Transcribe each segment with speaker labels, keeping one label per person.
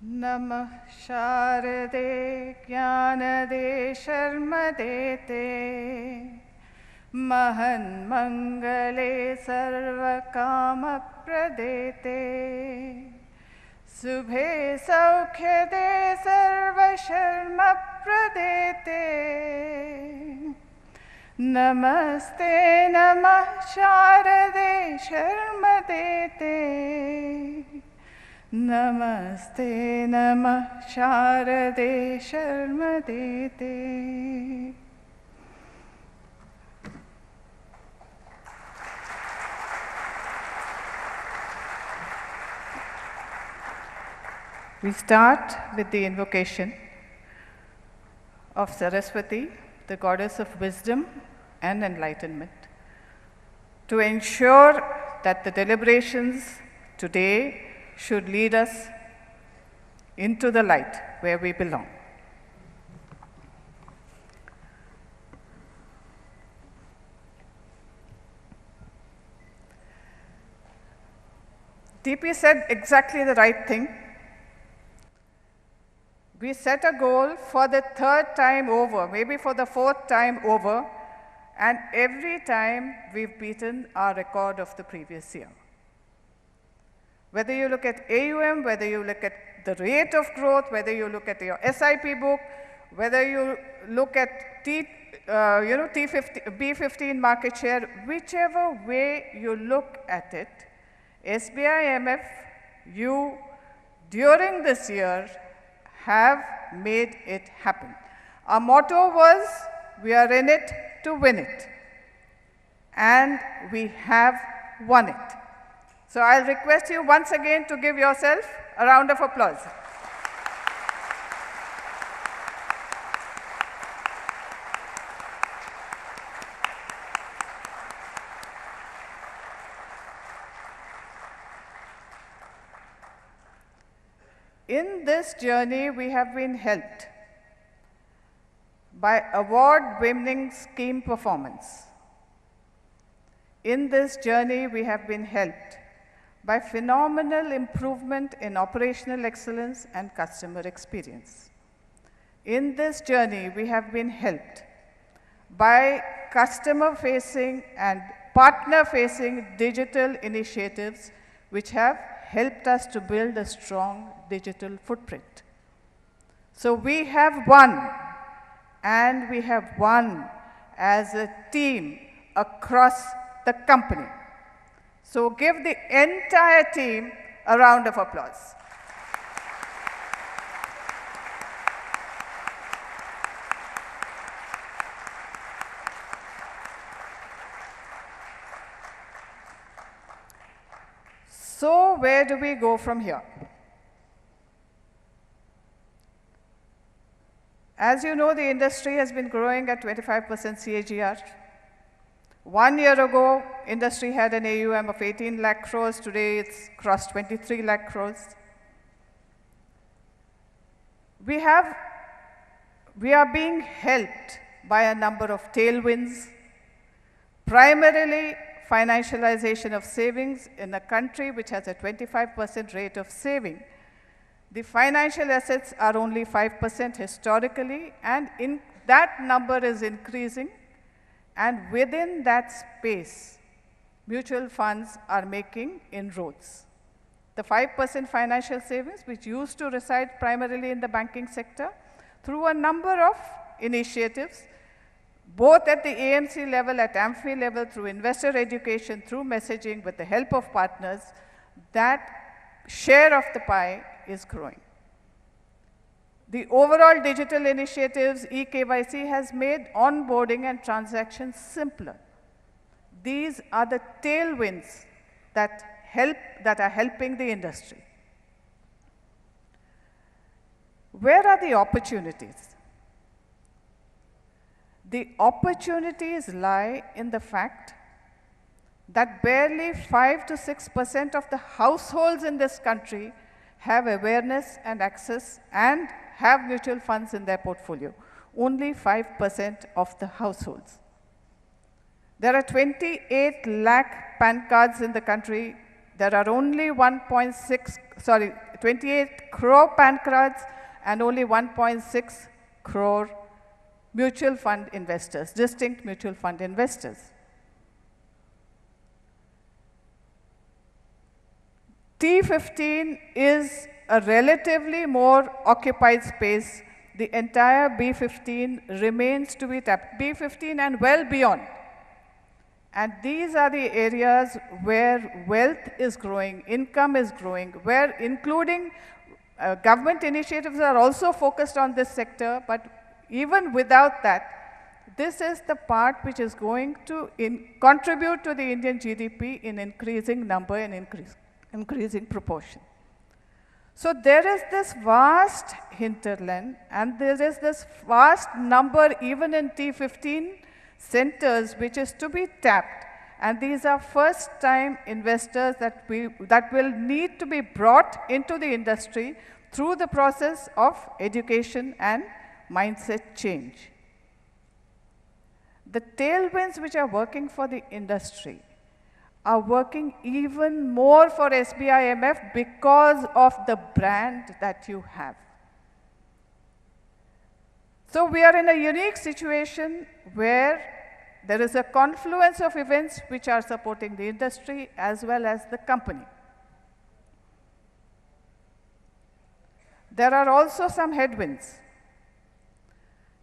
Speaker 1: नमः शारदे ज्ञानदे शर्मदेते महन्मङ्गले सर्वकामप्रदेते शुभे सौख्यदे सर्वशर्मप्रदेते नमस्ते नमः शारदे शर्मदेते नमस्ते नमः शारदे शर्मदेते। We start with the invocation of Saraswati, the goddess of wisdom and enlightenment, to ensure that the deliberations today should lead us into the light where we belong. TP said exactly the right thing. We set a goal for the third time over, maybe for the fourth time over, and every time we've beaten our record of the previous year. Whether you look at AUM, whether you look at the rate of growth, whether you look at your SIP book, whether you look at B15 market share, whichever way you look at it, SBI MF, you during this year have made it happen. Our motto was, we are in it to win it. And we have won it. So I'll request you once again to give yourself a round of applause. In this journey, we have been helped by award-winning scheme performance. In this journey, we have been helped by phenomenal improvement in operational excellence and customer experience. In this journey, we have been helped by customer-facing and partner-facing digital initiatives which have helped us to build a strong digital footprint. So we have won, and we have won as a team across the company. So give the entire team a round of applause. So where do we go from here? As you know, the industry has been growing at 25% CAGR. 1 year ago, industry had an AUM of 18 lakh crores. Today, it's crossed 23 lakh crores. We are being helped by a number of tailwinds, primarily financialization of savings in a country which has a 25% rate of saving. The financial assets are only 5% historically, and that number is increasing. And within that space, mutual funds are making inroads. The 5% financial savings, which used to reside primarily in the banking sector, through a number of initiatives, both at the AMC level, at AMFI level, through investor education, through messaging, with the help of partners, that share of the pie is growing. The overall digital initiatives, eKYC, has made onboarding and transactions simpler. These are the tailwinds that are helping the industry. Where are the opportunities? The opportunities lie in the fact that barely 5 to 6% of the households in this country have awareness and access and have mutual funds in their portfolio. Only 5% of the households. There are 28 lakh PAN cards in the country. There are only 28 28 crore PAN cards and only 1.6 crore mutual fund investors, distinct mutual fund investors. T15 is a relatively more occupied space. The entire B15 remains to be tapped, B15 and well beyond. And these are the areas where wealth is growing, income is growing, where including government initiatives are also focused on this sector, but even without that, this is the part which is going to contribute to the Indian GDP in increasing number and increasing proportion. So there is this vast hinterland, and there is this vast number even in T15 centers which is to be tapped, and these are first-time investors that will need to be brought into the industry through the process of education and mindset change. The tailwinds which are working for the industry are working even more for SBIMF because of the brand that you have. So we are in a unique situation where there is a confluence of events which are supporting the industry as well as the company. There are also some headwinds.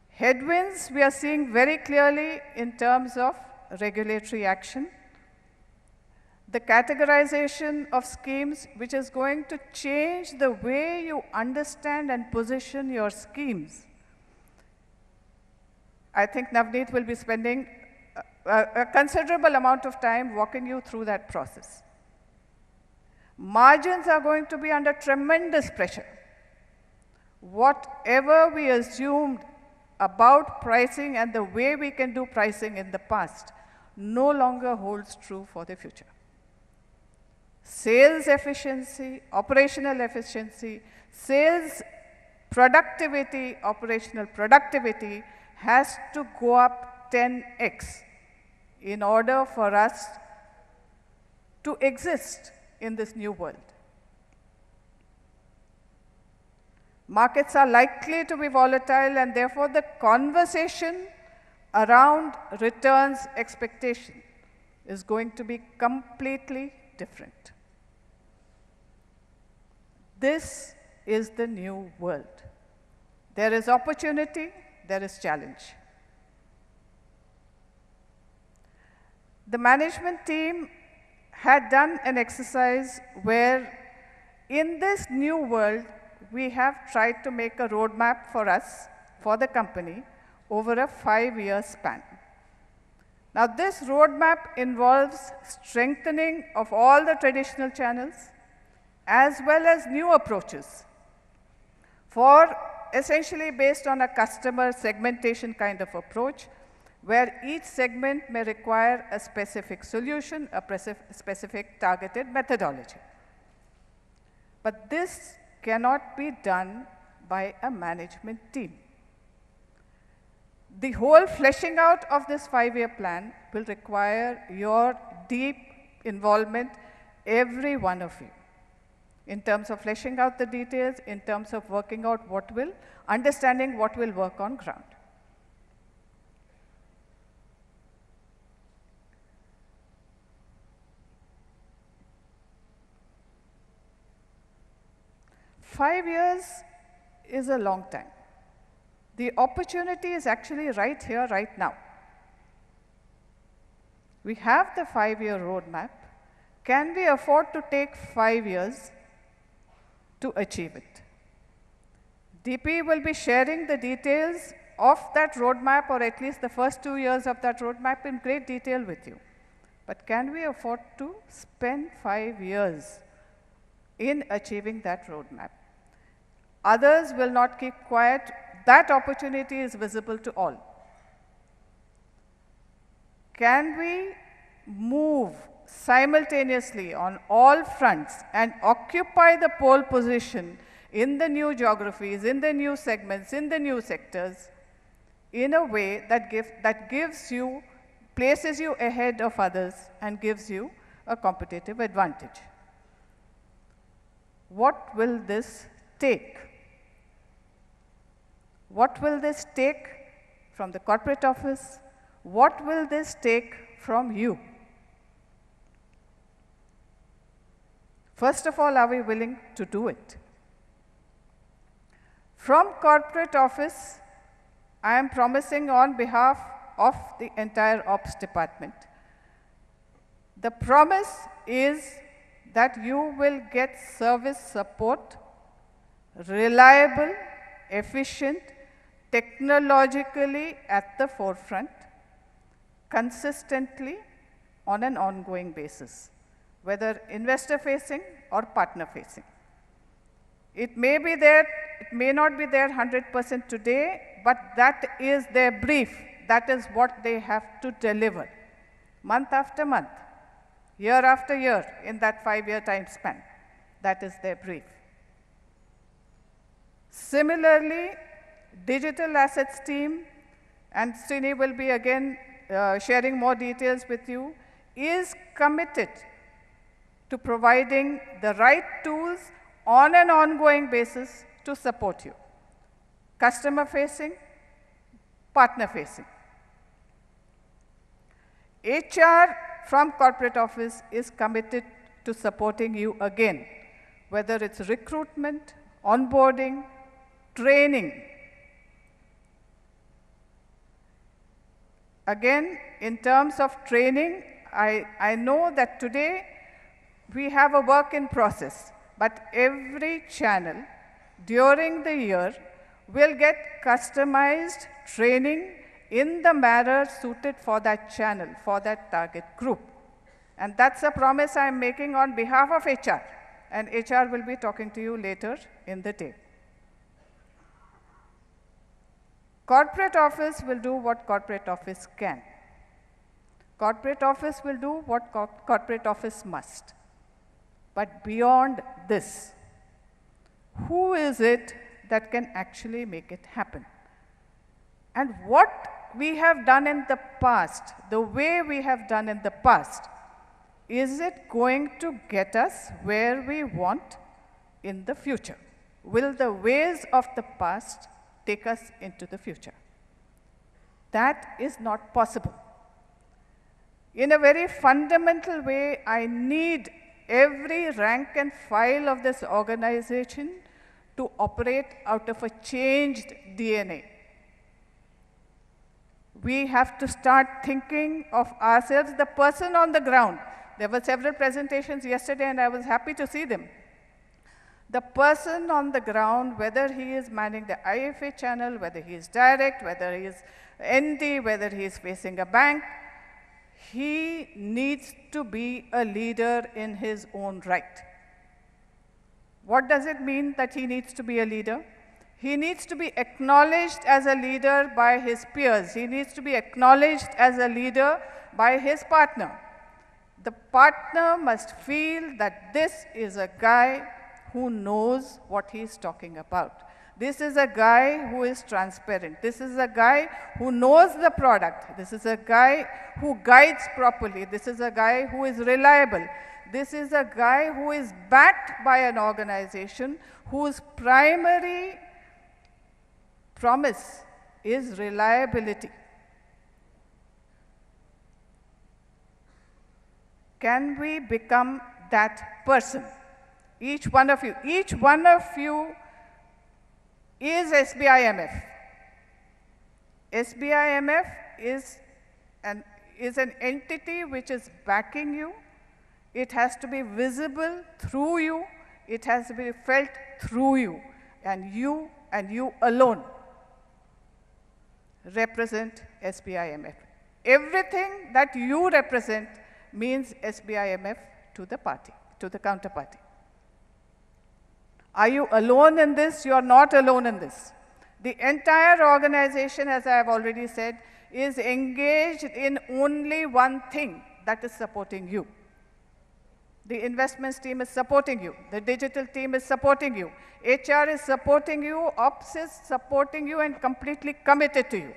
Speaker 1: Headwinds we are seeing very clearly in terms of regulatory action, the categorization of schemes which is going to change the way you understand and position your schemes. I think Navneet will be spending a considerable amount of time walking you through that process. Margins are going to be under tremendous pressure. Whatever we assumed about pricing and the way we can do pricing in the past no longer holds true for the future. Sales efficiency, operational efficiency, sales productivity, operational productivity has to go up 10x in order for us to exist in this new world. Markets are likely to be volatile, and therefore the conversation around returns expectation is going to be completely different. This is the new world. There is opportunity, there is challenge. The management team had done an exercise where in this new world, we have tried to make a roadmap for us, for the company, over a 5-year span. Now this roadmap involves strengthening of all the traditional channels as well as new approaches for essentially based on a customer segmentation kind of approach where each segment may require a specific solution, a specific targeted methodology. But this cannot be done by a management team. The whole fleshing out of this 5-year plan will require your deep involvement, every one of you, in terms of fleshing out the details, in terms of working out understanding what will work on ground. Five years is a long time. The opportunity is actually right here, right now. We have the 5-year roadmap. Can we afford to take 5 years to achieve it? DP will be sharing the details of that roadmap, or at least the first 2 years of that roadmap in great detail with you. But can we afford to spend 5 years in achieving that roadmap? Others will not keep quiet. That opportunity is visible to all. Can we move simultaneously on all fronts and occupy the pole position in the new geographies, in the new segments, in the new sectors, in a way that places you ahead of others and gives you a competitive advantage? What will this take? What will this take from the corporate office? What will this take from you? First of all, are we willing to do it? From corporate office, I am promising on behalf of the entire ops department. The promise is that you will get service support, reliable, efficient, technologically at the forefront, consistently on an ongoing basis, whether investor facing or partner facing. It may be there, it may not be there 100% today, but that is their brief. That is what they have to deliver, month after month, year after year, in that 5-year time span. That is their brief. Similarly, digital assets team, and Srini will be again sharing more details with you, is committed to providing the right tools on an ongoing basis to support you. Customer facing, partner facing. HR from corporate office is committed to supporting you again, whether it's recruitment, onboarding, training. Again, in terms of training, I know that today we have a work in process, but every channel during the year will get customized training in the manner suited for that channel, for that target group. And that's a promise I'm making on behalf of HR, and HR will be talking to you later in the day. Corporate office will do what corporate office can. Corporate office will do what corporate office must. But beyond this, who is it that can actually make it happen? And what we have done in the past, the way we have done in the past, is it going to get us where we want in the future? Will the ways of the past take us into the future? That is not possible. In a very fundamental way, I need every rank and file of this organization to operate out of a changed DNA. We have to start thinking of ourselves, the person on the ground. There were several presentations yesterday, and I was happy to see them. The person on the ground, whether he is manning the IFA channel, whether he is direct, whether he is ND, whether he is facing a bank, he needs to be a leader in his own right. What does it mean that he needs to be a leader? He needs to be acknowledged as a leader by his peers. He needs to be acknowledged as a leader by his partner. The partner must feel that this is a guy who knows what he's talking about. This is a guy who is transparent. This is a guy who knows the product. This is a guy who guides properly. This is a guy who is reliable. This is a guy who is backed by an organization whose primary promise is reliability. Can we become that person? Each one of you is SBIMF. SBIMF is an entity which is backing you. It has to be visible through you. It has to be felt through you. And you alone represent SBIMF. Everything that you represent means SBIMF to the party, to the counterparty. Are you alone in this? You are not alone in this. The entire organization, as I have already said, is engaged in only one thing, that is supporting you. The investments team is supporting you. The digital team is supporting you. HR is supporting you. Ops is supporting you and completely committed to you.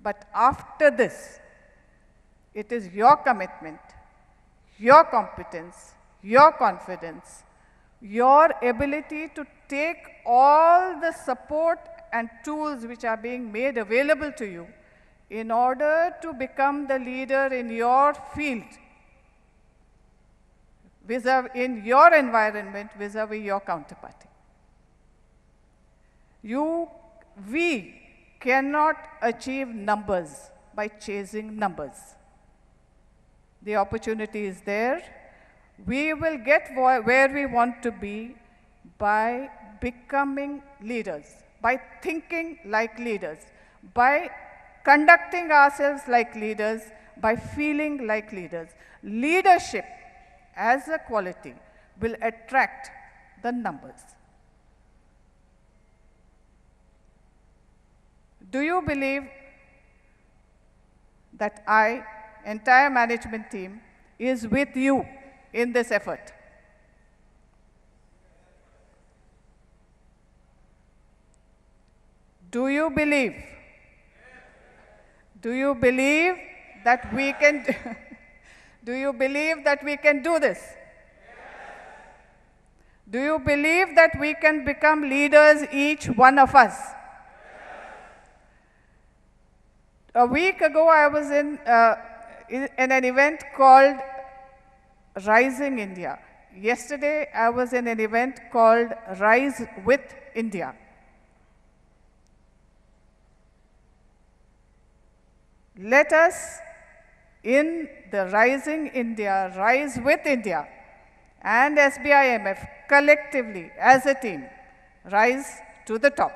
Speaker 1: But after this, it is your commitment, your competence, your confidence, your ability to take all the support and tools which are being made available to you in order to become the leader in your field, in your environment, vis-a-vis your counterparty. We cannot achieve numbers by chasing numbers. The opportunity is there. We will get where we want to be by becoming leaders, by thinking like leaders, by conducting ourselves like leaders, by feeling like leaders. Leadership as a quality will attract the numbers. Do you believe that entire management team, is with you in this effort? Do you believe? Do you believe that we can do you believe that we can do this? Do you believe that we can become leaders, each one of us? A week ago, I was in an event called Rising India. Yesterday, I was in an event called Rise with India. Let us, in the Rising India, Rise with India, and SBIMF, collectively, as a team, rise to the top.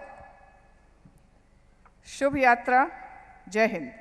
Speaker 1: Shubh Yatra, Jai Hind.